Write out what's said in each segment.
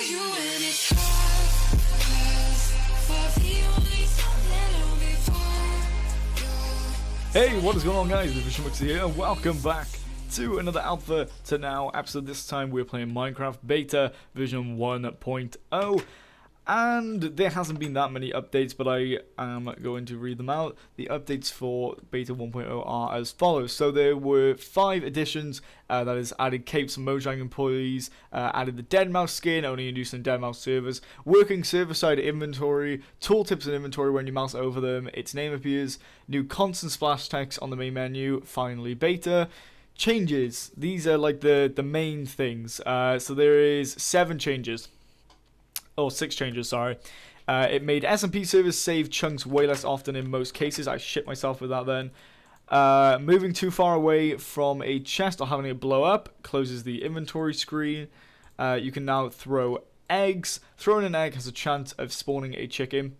you when it's hard, 'cause for the only something I'll be for you. Hey, what is going on, guys? The Vision here, and welcome back to another Alpha to Now episode. This time we're playing Minecraft Beta version 1.0. And there hasn't been that many updates, but I am going to read them out. The updates for Beta 1.0 are as follows. So there were 5 additions, that is added capes for Mojang employees, added the dead mouse skin, only in use on dead mouse servers, working server-side inventory, tooltips and inventory when you mouse over them, its name appears, new constant splash text on the main menu, finally beta. Changes, these are like the main things. So there is 7 changes. Oh, 6 changes, sorry. It made SMP servers save chunks way less often in most cases. I shit myself with that then. Moving too far away from a chest or having it blow up closes the inventory screen. You can now throw eggs. Throwing an egg has a chance of spawning a chicken.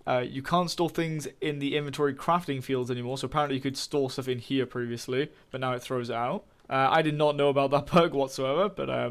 You can't store things in the inventory crafting fields anymore. So apparently you could store stuff in here previously, but now it throws it out. I did not know about that bug whatsoever, but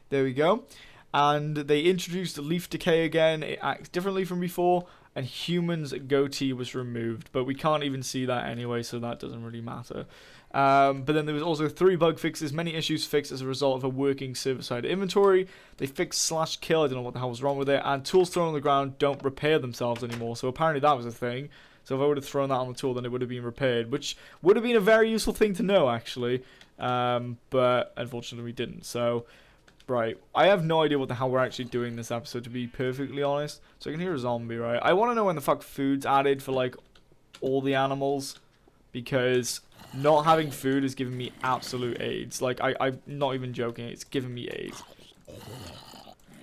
there we go. And they introduced leaf decay again. It acts differently from before, and humans goatee was removed, but we can't even see that anyway, so that doesn't really matter. But then there was also 3 bug fixes, many issues fixed as a result of a working server-side inventory. They fixed /kill, I don't know what the hell was wrong with it, and tools thrown on the ground don't repair themselves anymore, so apparently that was a thing. So if I would have thrown that on the tool, then it would have been repaired, which would have been a very useful thing to know, actually, but unfortunately we didn't, so... Right, I have no idea what the hell we're actually doing this episode, to be perfectly honest. So I can hear a zombie, right? I want to know when the fuck food's added for, like, all the animals. Because not having food is giving me absolute AIDS. Like, I'm not even joking, it's giving me AIDS.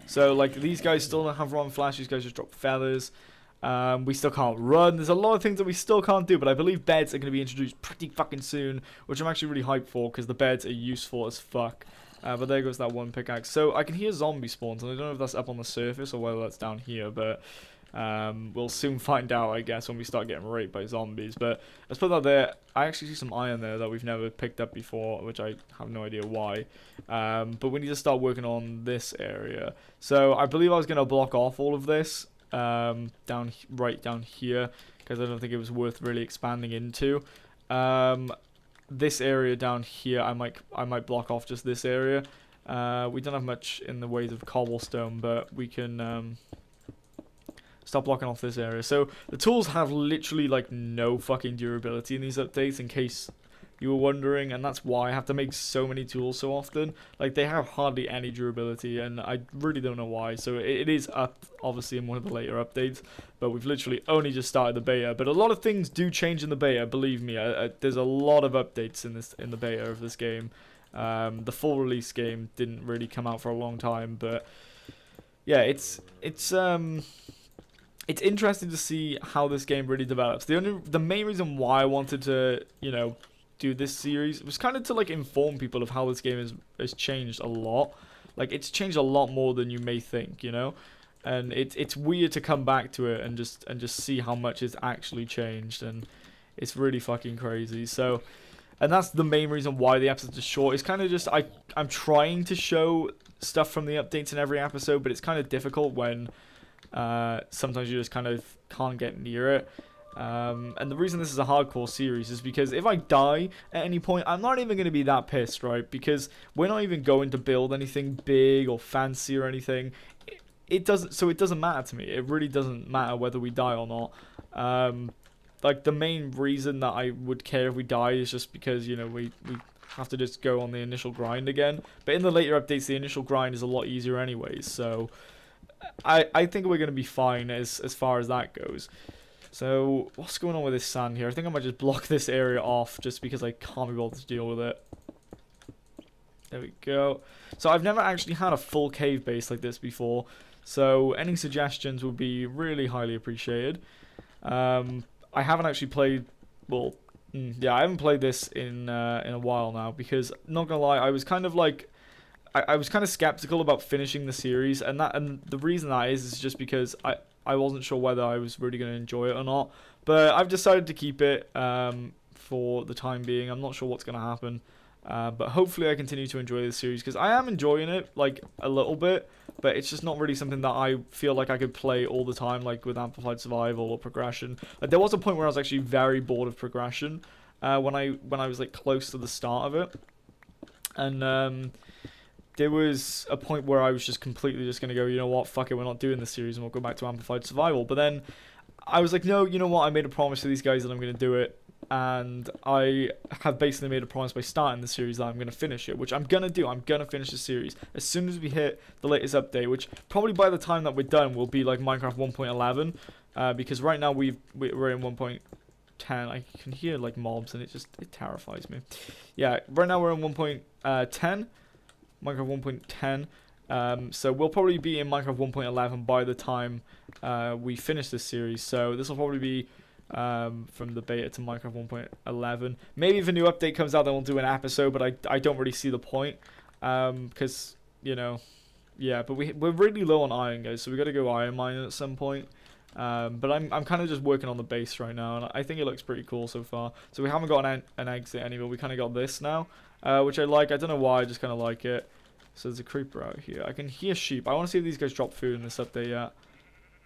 So, like, these guys still don't have rotten flesh, these guys just drop feathers. We still can't run. There's a lot of things that we still can't do, but I believe beds are going to be introduced pretty fucking soon, which I'm actually really hyped for, because the beds are useful as fuck. But there goes that one pickaxe. So I can hear zombie spawns, and I don't know if that's up on the surface or whether that's down here, but we'll soon find out, I guess, when we start getting raped by zombies. But let's put that there. I actually see some iron there that we've never picked up before, which I have no idea why. But we need to start working on this area. So I believe I was going to block off all of this right down here, because I don't think it was worth really expanding into. This area down here, I might block off just this area. We don't have much in the ways of cobblestone, but we can stop blocking off this area. So the tools have literally like no fucking durability in these updates, in case you were wondering, and that's why I have to make so many tools so often. Like, they have hardly any durability, and I really don't know why. So it is up, obviously, in one of the later updates, but we've literally only just started the beta. But a lot of things do change in the beta, believe me. There's a lot of updates in the beta of this game. The full release game didn't really come out for a long time, but yeah, it's interesting to see how this game really develops. The main reason why I wanted to, you know, do this series was kind of to like inform people of how this game has changed a lot. Like, it's changed a lot more than you may think, you know, and it's weird to come back to it and just see how much it's actually changed, and it's really fucking crazy. So, and that's the main reason why the episodes are short. It's kind of just I'm trying to show stuff from the updates in every episode, but it's kind of difficult when sometimes you just kind of can't get near it. And the reason this is a hardcore series is because if I die at any point, I'm not even going to be that pissed, right? Because we're not even going to build anything big or fancy or anything. It doesn't matter to me. It really doesn't matter whether we die or not. Like, the main reason that I would care if we die is just because, you know, we have to just go on the initial grind again. But in the later updates, the initial grind is a lot easier anyways. So I think we're going to be fine as far as that goes. So, what's going on with this sand here? I think I might just block this area off just because I can't be able to deal with it. There we go. So, I've never actually had a full cave base like this before. So, any suggestions would be really highly appreciated. I haven't actually played... Well, yeah, I haven't played this in a while now. Because, not gonna lie, I was kind of like... I was kind of skeptical about finishing the series. And the reason that is just because I wasn't sure whether I was really going to enjoy it or not. But I've decided to keep it for the time being. I'm not sure what's going to happen. But hopefully I continue to enjoy this series, because I am enjoying it, like, a little bit, but it's just not really something that I feel like I could play all the time, like with Amplified Survival or Progression. Like, there was a point where I was actually very bored of Progression, when I was, like, close to the start of it. And, there was a point where I was just completely just going to go, you know what, fuck it, we're not doing this series, and we'll go back to Amplified Survival. But then I was like, no, you know what, I made a promise to these guys that I'm going to do it. And I have basically made a promise by starting the series that I'm going to finish it, which I'm going to do. I'm going to finish the series as soon as we hit the latest update, which probably by the time that we're done will be like Minecraft 1.11, because right now we're in 1.10. I can hear like mobs and it terrifies me. Yeah, right now we're in 1.10, Minecraft 1.10. So we'll probably be in Minecraft 1.11 by the time we finish this series. So this will probably be from the beta to Minecraft 1.11. Maybe if a new update comes out, then we'll do an episode, but I don't really see the point, because, you know, yeah, but we're really low on iron, guys, so we got to go iron mining at some point. But I'm kind of just working on the base right now, and I think it looks pretty cool so far. So we haven't got an exit anymore. We kind of got this now, which I like. I don't know why, I just kind of like it. So there's a creeper out here. I can hear sheep. I want to see if these guys drop food in this update yet.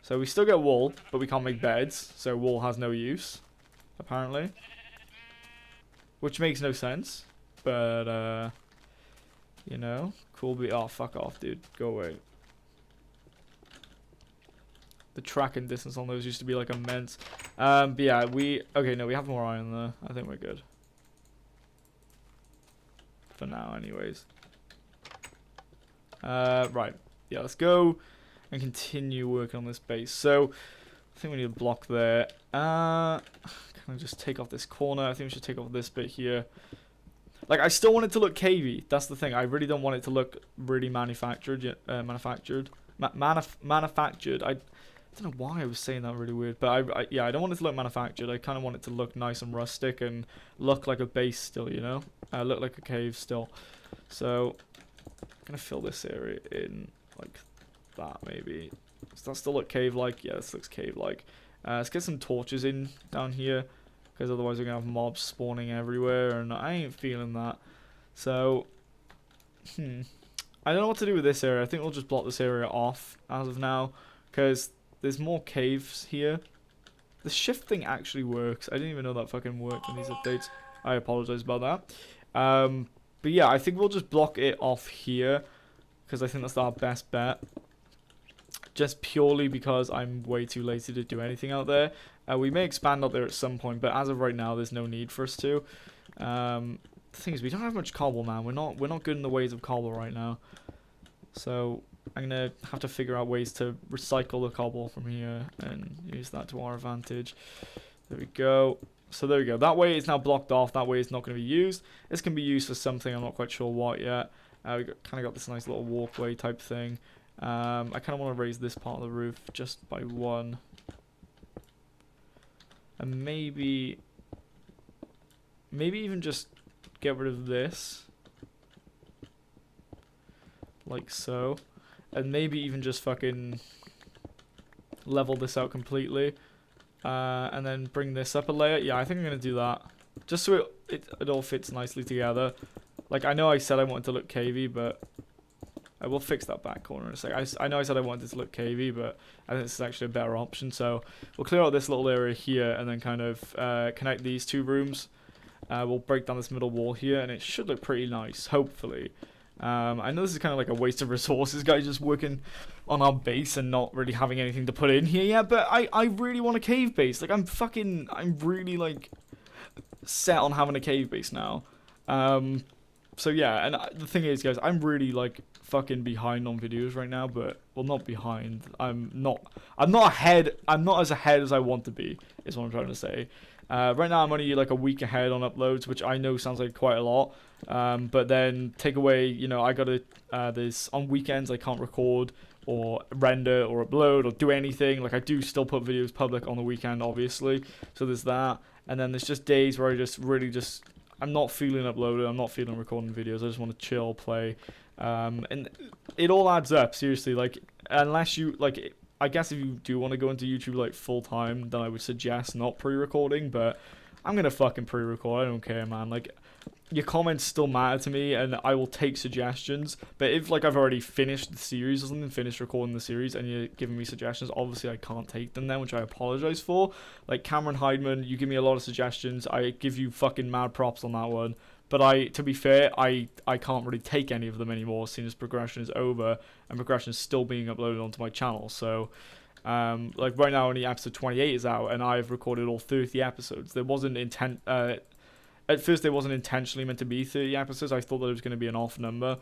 So we still get wool, but we can't make beds, so wool has no use, apparently. Which makes no sense, but, you know, cool. Oh, fuck off, dude. Go away. The tracking distance on those used to be, like, immense. But yeah, okay, no, we have more iron there. I think we're good. For now, anyways. Right. Yeah, let's go and continue working on this base. So I think we need a block there. Can I just take off this corner? I think we should take off this bit here. Like, I still want it to look cavey. That's the thing. I really don't want it to look really manufactured. Manufactured. I don't know why I was saying that really weird, but yeah, I don't want it to look manufactured. I kind of want it to look nice and rustic and look like a base still, you know? Look like a cave still. So I'm gonna fill this area in like that, maybe. Does that still look cave-like? Yeah, this looks cave-like. Let's get some torches in down here, because otherwise we're gonna have mobs spawning everywhere, and I ain't feeling that. So, I don't know what to do with this area. I think we'll just block this area off as of now, because there's more caves here. The shift thing actually works. I didn't even know that fucking worked in these updates. I apologize about that. But yeah, I think we'll just block it off here, because I think that's our best bet. Just purely because I'm way too lazy to do anything out there. We may expand out there at some point, but as of right now, there's no need for us to. The thing is, we don't have much cobble, man. We're not good in the ways of cobble right now. So I'm gonna have to figure out ways to recycle the cobble from here and use that to our advantage. There we go. So there we go. That way it's now blocked off. That way it's not going to be used. This can be used for something. I'm not quite sure what yet. We kind of got this nice little walkway type thing. I kind of want to raise this part of the roof just by one. And maybe even just get rid of this. Like so. And maybe even just fucking level this out completely. And then bring this up a layer. Yeah, I think I'm going to do that. Just so it all fits nicely together. Like, I know I said I wanted to look cavey, but I will fix that back corner in a sec. I know I said I wanted it to look cavey, but I think this is actually a better option. So we'll clear out this little area here and then kind of connect these two rooms. We'll break down this middle wall here, and it should look pretty nice, hopefully. I know this is kind of like a waste of resources, guys, just working on our base and not really having anything to put in here yet, but I really want a cave base. Like, I'm really, like, set on having a cave base now. So yeah, and the thing is, guys, I'm really, like, fucking behind on videos right now, but, well, not behind. I'm not ahead. I'm not as ahead as I want to be, is what I'm trying to say. Right now, I'm only, like, a week ahead on uploads, which I know sounds like quite a lot. But then take away, you know, I gotta, there's, on weekends, I can't record or render or upload or do anything. Like, I do still put videos public on the weekend, obviously. So there's that. And then there's just days where I just really just, I'm not feeling uploaded. I'm not feeling recording videos. I just want to chill, play. And it all adds up, seriously. Like, unless you, like, I guess if you do want to go into YouTube, like, full time, then I would suggest not pre-recording. But I'm gonna fucking pre-record. I don't care, man. Like, your comments still matter to me, and I will take suggestions. But if like I've already finished the series or something, finished recording the series, and you're giving me suggestions, obviously I can't take them then, which I apologize for. Like Cameron Heidman, you give me a lot of suggestions. I give you fucking mad props on that one. But to be fair, I can't really take any of them anymore, seeing as progression is over and progression is still being uploaded onto my channel. So, like right now, only episode 28 is out, and I've recorded all 30 episodes. There wasn't at first, there wasn't intentionally meant to be 30 episodes. I thought that it was going to be an off number.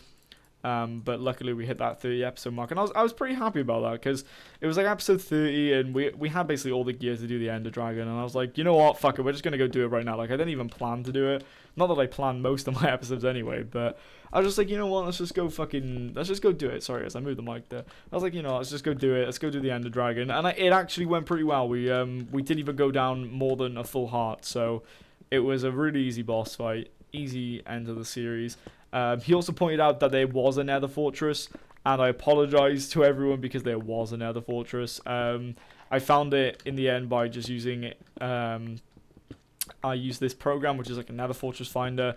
But luckily we hit that 30 episode mark, and I was pretty happy about that, because it was like episode 30 and we had basically all the gear to do the Ender Dragon, and I was like, you know what, fuck it, we're just gonna go do it right now. Like, I didn't even plan to do it, not that I planned most of my episodes anyway, but I was just like, you know what, let's just go do it. Sorry, as I moved the mic there, I was like, you know, let's just go do it, let's go do the Ender Dragon, and it actually went pretty well. We didn't even go down more than a full heart, so it was a really easy boss fight, easy end of the series. He also pointed out that there was a nether fortress, and I apologize to everyone because there was a nether fortress. I found it in the end by just using it. I used this program, which is like a nether fortress finder.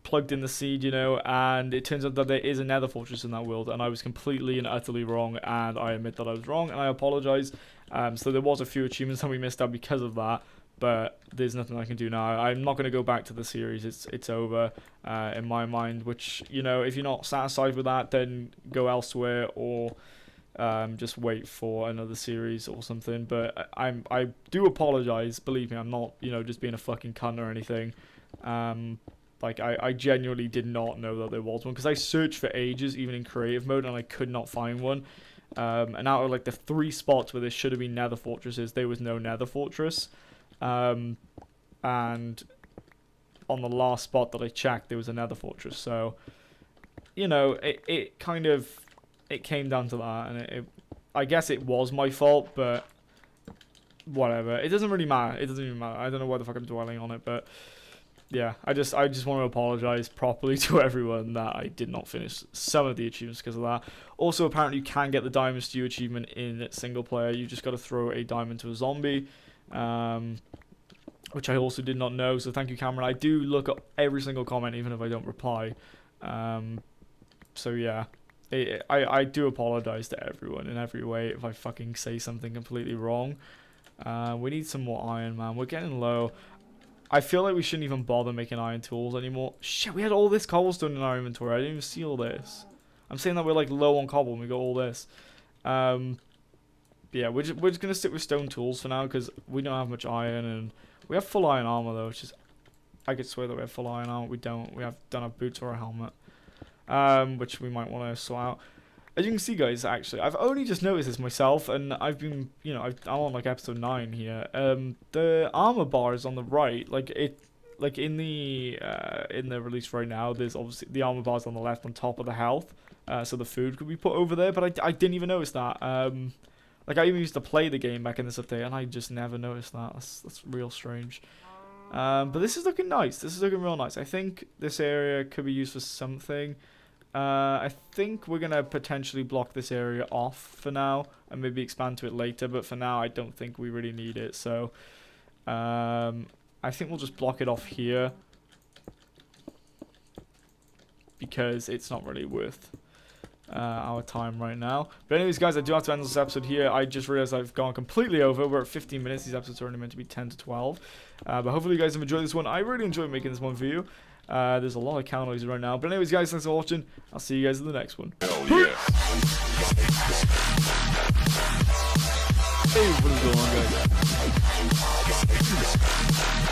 Plugged in the seed, you know, and it turns out that there is a nether fortress in that world, and I was completely and utterly wrong, and I admit that I was wrong, and I apologize. So there was a few achievements that we missed out because of that. But there's nothing I can do now. I'm not going to go back to the series. It's over in my mind, which, you know, if you're not satisfied with that, then go elsewhere, or just wait for another series or something. But I do apologize. Believe me, I'm not, you know, just being a fucking cunt or anything. Like, I genuinely did not know that there was one, because I searched for ages, even in creative mode, and I could not find one. And out of like the 3 spots where there should have been nether fortresses, there was no nether fortress. And on the last spot that I checked, there was another fortress. So, you know, it kind of, it came down to that, and I guess it was my fault, but whatever. It doesn't really matter. It doesn't even matter. I don't know why the fuck I'm dwelling on it, but yeah, I just want to apologize properly to everyone that I did not finish some of the achievements because of that. Also, apparently you can get the Diamond Stew achievement in single player. You just got to throw a diamond to a zombie. Which I also did not know, so thank you, Cameron. I do look at every single comment, even if I don't reply. So yeah, I do apologize to everyone in every way if I fucking say something completely wrong. We need some more iron, man. We're getting low. I feel like we shouldn't even bother making iron tools anymore. Shit, we had all this cobblestone in our inventory. I didn't even see all this. I'm saying that we're like low on cobble and we got all this. Yeah, we're just gonna stick with stone tools for now, because we don't have much iron, and we have full iron armor though, which is, I could swear that we have full iron armor. We don't. We don't have boots or a helmet, which we might want to sort out. As you can see, guys, actually, I've only just noticed this myself, and I've been, you know, I'm on like episode 9 here. The armor bar is on the right, like in the release right now. There's obviously the armor bar's on the left, on top of the health, so the food could be put over there. But I didn't even notice that. Like, I even used to play the game back in this update, and I just never noticed that. That's real strange. But this is looking nice. This is looking real nice. I think this area could be used for something. I think we're going to potentially block this area off for now, and maybe expand to it later. But for now, I don't think we really need it. So, I think we'll just block it off here, because it's not really worth our time right now. But anyways, guys, I do have to end this episode here. I just realized I've gone completely over. We're at 15 minutes. These episodes are only meant to be 10 to 12. But hopefully you guys have enjoyed this one. I really enjoyed making this one for you. There's a lot of cow noises right now. But anyways, guys, thanks for watching. I'll see you guys in the next one. Hell yeah. Hey, what is going on, guys?